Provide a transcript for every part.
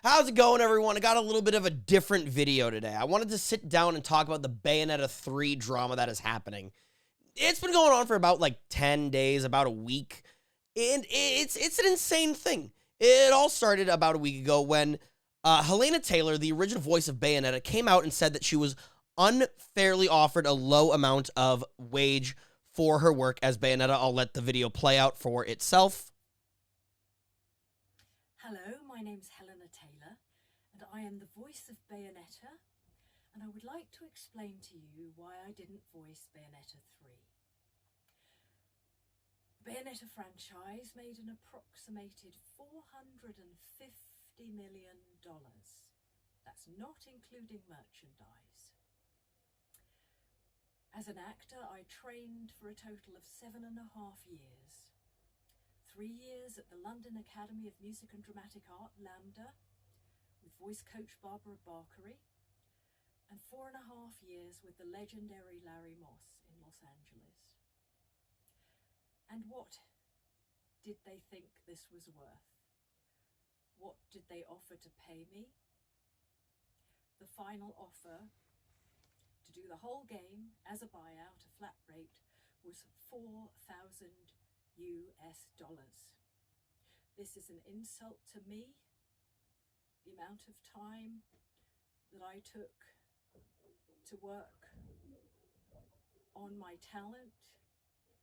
How's it going, everyone? I got a little bit of a different video today. I wanted to sit down and talk about the Bayonetta 3 drama that is happening. It's been going on for about 10 days, about a week, and it's an insane thing. It all started about a week ago when Helena Taylor, the original voice of Bayonetta, came out and said that she was unfairly offered a low amount of wage for her work as Bayonetta. I'll let the video play out for itself. Hello, my name's Helena Taylor, and I am the voice of Bayonetta, and I would like to explain to you why I didn't voice Bayonetta 3. The Bayonetta franchise made an approximated $450 million. That's not including merchandise. As an actor, I trained for a total of 7.5 years. 3 years at the London Academy of Music and Dramatic Art, LAMDA, with voice coach Barbara Barkery, and 4.5 years with the legendary Larry Moss in Los Angeles. And what did they think this was worth? What did they offer to pay me? The final offer to do the whole game as a buyout, a flat rate, was $4,000 US. This is an insult to me. The amount of time that I took to work on my talent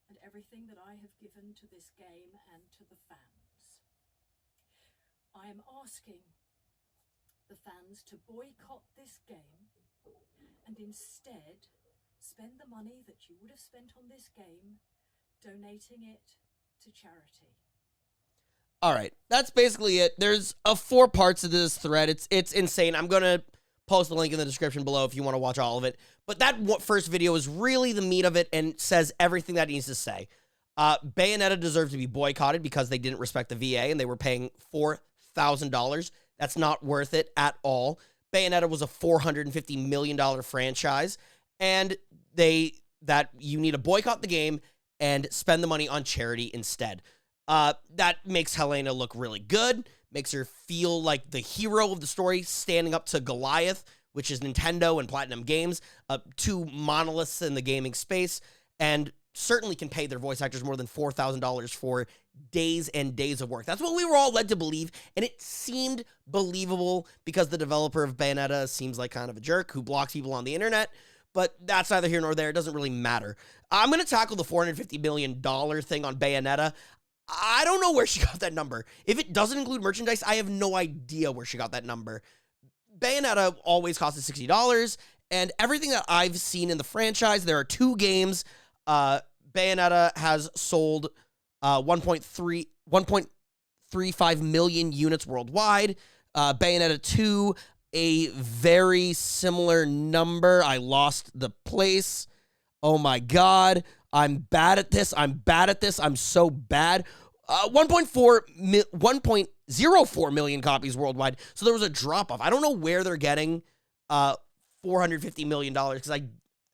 and everything that I have given to this game and to the fans. I am asking the fans to boycott this game and instead spend the money that you would have spent on this game donating it to charity. All right, that's basically it. There's 4 parts of this thread. It's insane. I'm going to post the link in the description below if you want to watch all of it. But that first video is really the meat of it and says everything that it needs to say. Bayonetta deserves to be boycotted because they didn't respect the VA and they were paying $4,000. That's not worth it at all. Bayonetta was a $450 million franchise, and that you need to boycott the game and spend the money on charity instead. That makes Helena look really good, makes her feel like the hero of the story, standing up to Goliath, which is Nintendo and Platinum Games, 2 monoliths in the gaming space, and certainly can pay their voice actors more than $4,000 for days and days of work. That's what we were all led to believe, and it seemed believable because the developer of Bayonetta seems like kind of a jerk who blocks people on the internet, but that's neither here nor there. It doesn't really matter. I'm going to tackle the $450 million thing on Bayonetta. I don't know where she got that number. If it doesn't include merchandise, I have no idea where she got that number. Bayonetta always costs $60, and everything that I've seen in the franchise, there are 2 games. Bayonetta has sold 1.35 million units worldwide. Bayonetta 2, a very similar number. I lost the place. Oh my God. I'm bad at this. I'm so bad. 1.04 million copies worldwide. So there was a drop off. I don't know where they're getting $450 million because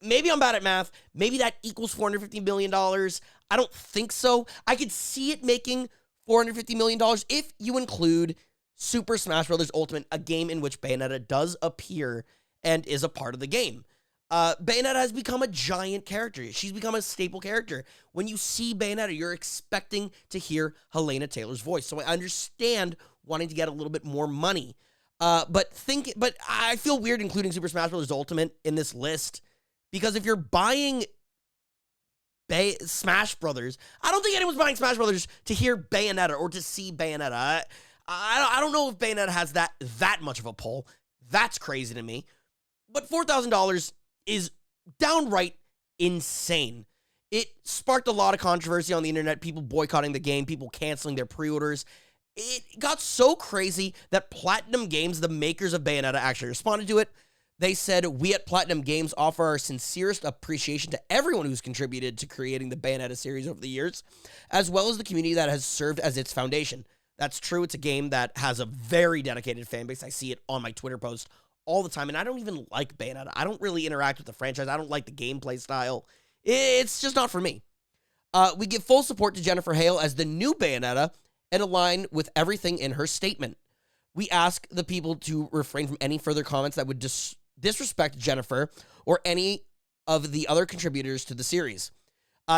maybe I'm bad at math. Maybe that equals $450 million. I don't think so. I could see it making $450 million if you include Super Smash Bros. Ultimate, a game in which Bayonetta does appear and is a part of the game. Bayonetta has become a giant character. She's become a staple character. When you see Bayonetta, you're expecting to hear Helena Taylor's voice. So I understand wanting to get a little bit more money. But I feel weird including Super Smash Bros. Ultimate in this list because if you're buying Smash Brothers, I don't think anyone's buying Smash Brothers to hear Bayonetta or to see Bayonetta. I don't know if Bayonetta has that much of a pull. That's crazy to me. But $4,000 is downright insane. It sparked a lot of controversy on the internet, people boycotting the game, people canceling their pre-orders. It got so crazy that Platinum Games, the makers of Bayonetta, actually responded to it. They said, "We at Platinum Games offer our sincerest appreciation to everyone who's contributed to creating the Bayonetta series over the years, as well as the community that has served as its foundation." That's true. It's a game that has a very dedicated fan base. I see it on my Twitter post all the time, and I don't even like Bayonetta. I don't really interact with the franchise. I don't like the gameplay style. It's just not for me. We give full support to Jennifer Hale as the new Bayonetta and align with everything in her statement. We ask the people to refrain from any further comments that would disrespect Jennifer or any of the other contributors to the series.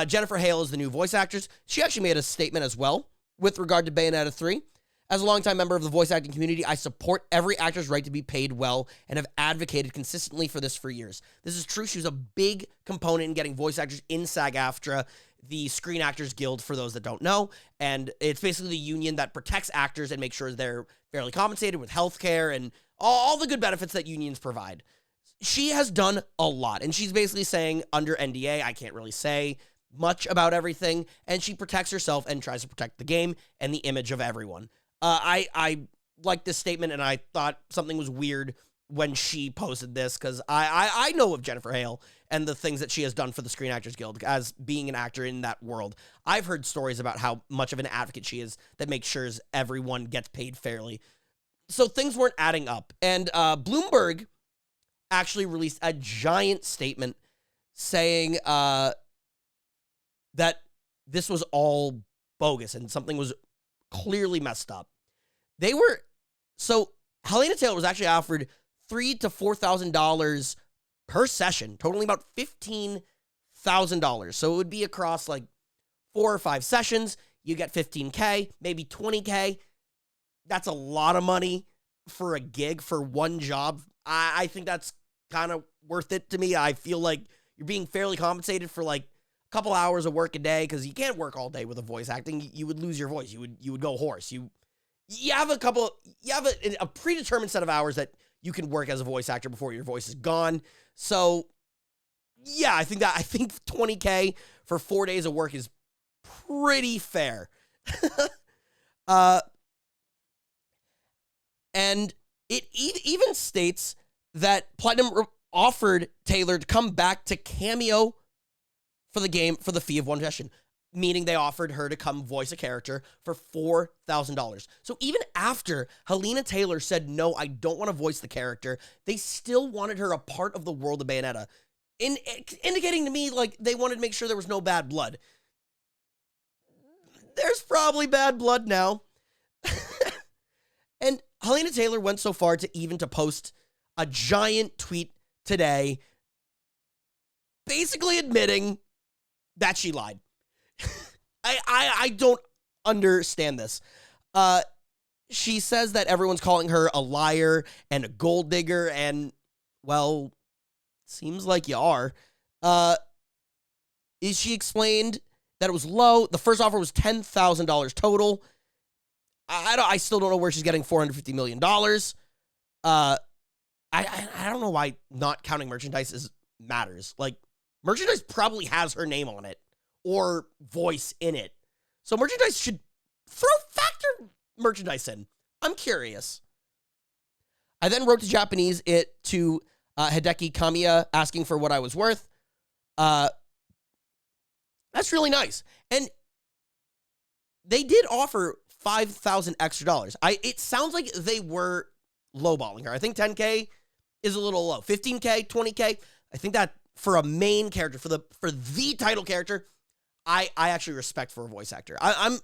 Jennifer Hale is the new voice actress. She actually made a statement as well with regard to Bayonetta 3. As a longtime member of the voice acting community, I support every actor's right to be paid well and have advocated consistently for this for years. This is true. She was a big component in getting voice actors in SAG-AFTRA, the Screen Actors Guild, for those that don't know. And it's basically the union that protects actors and makes sure they're fairly compensated with health care and all the good benefits that unions provide. She has done a lot, and she's basically saying under NDA, I can't really say much about everything, and she protects herself and tries to protect the game and the image of everyone. I like this statement, and I thought something was weird when she posted this, because I know of Jennifer Hale and the things that she has done for the Screen Actors Guild as being an actor in that world. I've heard stories about how much of an advocate she is that makes sure everyone gets paid fairly. So things weren't adding up, and Bloomberg actually released a giant statement saying that this was all bogus and something was clearly messed up. Helena Taylor was actually offered $3,000 to $4,000 per session, totaling about $15,000. So it would be across like 4 or 5 sessions. You get $15K, maybe $20K. That's a lot of money for a gig for one job. I think that's kind of worth it to me. I feel like you're being fairly compensated for like a couple hours of work a day, because you can't work all day with a voice acting. You would lose your voice. You would go hoarse. You have a predetermined set of hours that you can work as a voice actor before your voice is gone. So yeah, I think $20K for 4 days of work is pretty fair. And it even states that Platinum offered Taylor to come back to cameo for the game for the fee of one session, meaning they offered her to come voice a character for $4,000. So even after Helena Taylor said, no, I don't want to voice the character, they still wanted her a part of the world of Bayonetta, indicating to me like they wanted to make sure there was no bad blood. There's probably bad blood now. And Helena Taylor went so far to post a giant tweet today, basically admitting that she lied. I don't understand this. She says that everyone's calling her a liar and a gold digger, and, well, seems like you are. She explained that it was low. The first offer was $10,000 total. I still don't know where she's getting $450 million. I don't know why not counting merchandise matters. Like, merchandise probably has her name on it or voice in it. So merchandise should factor merchandise in. I'm curious. I then wrote to Japanese to Hideki Kamiya asking for what I was worth. That's really nice. And they did offer $5,000 extra. It sounds like they were lowballing her. I think 10K is a little low. 15K, 20K. I think that for a main character, for the title character, I actually respect for a voice actor. I'm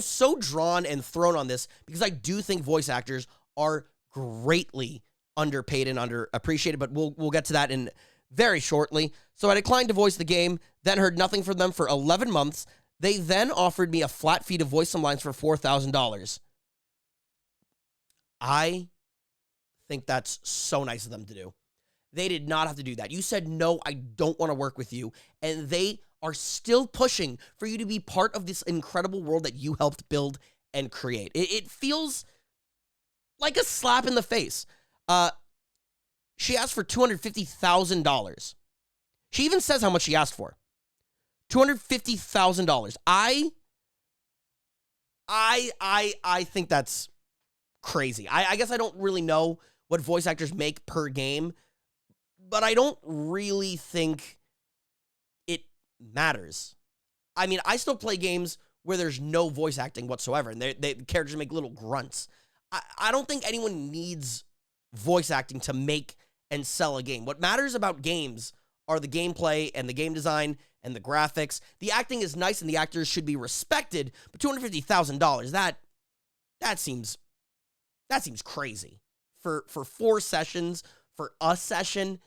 so drawn and thrown on this because I do think voice actors are greatly underpaid and underappreciated, but we'll get to that in very shortly. So I declined to voice the game, then heard nothing from them for 11 months. They then offered me a flat fee to voice some lines for $4,000. I think that's so nice of them to do. They did not have to do that. You said, no, I don't want to work with you. And they are still pushing for you to be part of this incredible world that you helped build and create. It feels like a slap in the face. She asked for $250,000. She even says how much she asked for. $250,000. I think that's crazy. I guess I don't really know what voice actors make per game, but I don't really think it matters. I mean, I still play games where there's no voice acting whatsoever, and the characters make little grunts. I don't think anyone needs voice acting to make and sell a game. What matters about games are the gameplay and the game design and the graphics. The acting is nice and the actors should be respected, but $250,000, that That seems crazy. For 4 sessions, for a session,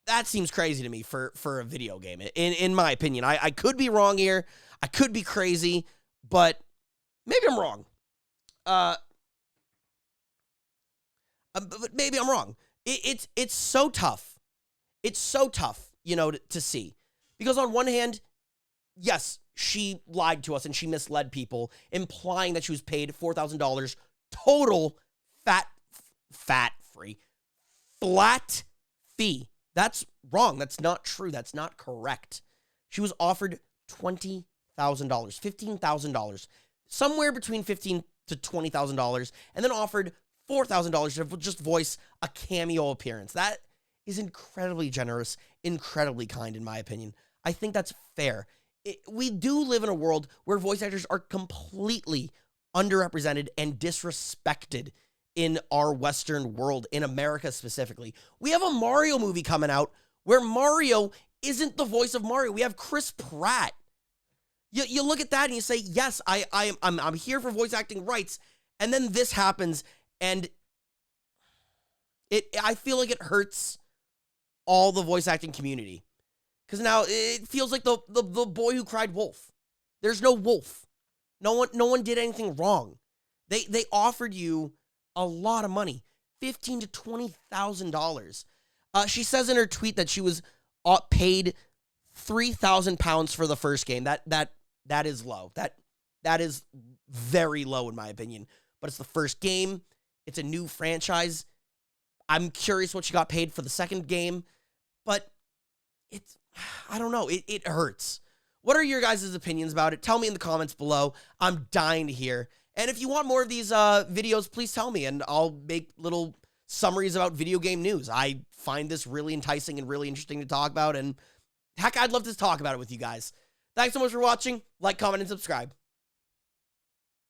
that seems crazy to me for a video game, in my opinion. I could be wrong here. I could be crazy, but maybe I'm wrong. But maybe I'm wrong. It's so tough. It's so tough, you know, to see. Because on one hand, yes, she lied to us and she misled people, implying that she was paid $4,000 total fat-free, flat fee. That's wrong. That's not true. That's not correct. She was offered $20,000, $15,000, somewhere between $15,000 to $20,000, and then offered $4,000 to just voice a cameo appearance. That is incredibly generous, incredibly kind, in my opinion. I think that's fair. We do live in a world where voice actors are completely underrepresented and disrespected in our Western world, in America specifically. We have a Mario movie coming out where Mario isn't the voice of Mario. We have Chris Pratt. You look at that and you say, yes, I'm here for voice acting rights. And then this happens, and I feel like it hurts all the voice acting community. Because now it feels like the boy who cried wolf. There's no wolf. No one did anything wrong. They offered you a lot of money, $15,000 to $20,000. She says in her tweet that she was paid £3,000 for the first game. That is low. That is very low in my opinion. But it's the first game. It's a new franchise. I'm curious what she got paid for the second game, but I don't know. It hurts. What are your guys' opinions about it? Tell me in the comments below. I'm dying to hear. And if you want more of these videos, please tell me, and I'll make little summaries about video game news. I find this really enticing and really interesting to talk about, and heck, I'd love to talk about it with you guys. Thanks so much for watching. Like, comment, and subscribe.